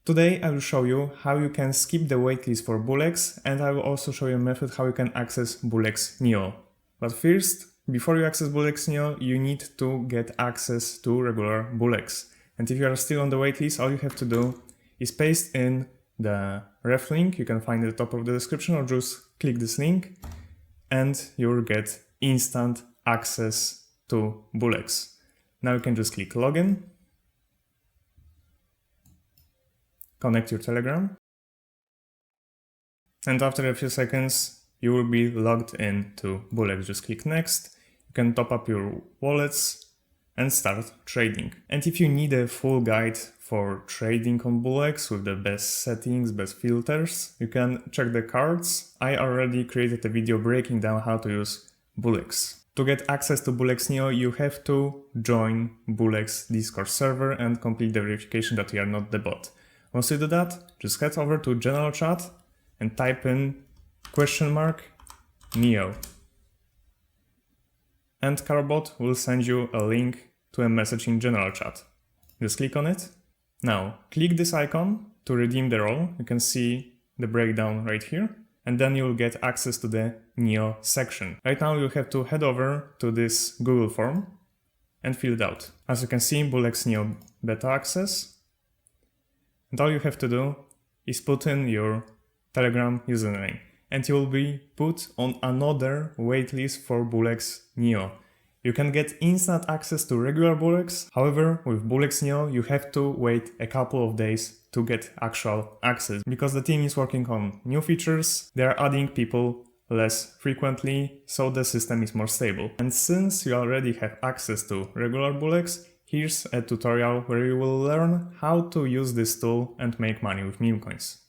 Today I will show you how you can skip the waitlist for BullX, and I will also show you a method how you can access BullX Neo. But first, before you access BullX Neo, you need to get access to regular BullX. And if you are still on the waitlist, all you have to do is paste in the ref link you can find at the top of the description, or just click this link and you will get instant access to BullX. Now you can just click login, connect your Telegram, and after a few seconds you will be logged in to BullX. Just click next, you can top up your wallets and start trading. And if you need a full guide for trading on BullX with the best settings, best filters, you can check the cards. I already created a video breaking down how to use BullX. To get access to BullX Neo, you have to join BullX Discord server and complete the verification that you are not the bot. Once you do that, just head over to general chat and type in $Neo. And Carbot will send you a link to a message in general chat. Just click on it. Now, click this icon to redeem the role. You can see the breakdown right here. And then you will get access to the Neo section. Right now you have to head over to this Google form and fill it out. As you can see, BullX Neo beta access. And all you have to do is put in your Telegram username. And you will be put on another waitlist for BullX Neo. You can get instant access to regular BullX, however with BullX Neo you have to wait a couple of days to get actual access, because the team is working on new features, they are adding people less frequently, so the system is more stable. And since you already have access to regular BullX, here's a tutorial where you will learn how to use this tool and make money with memecoins.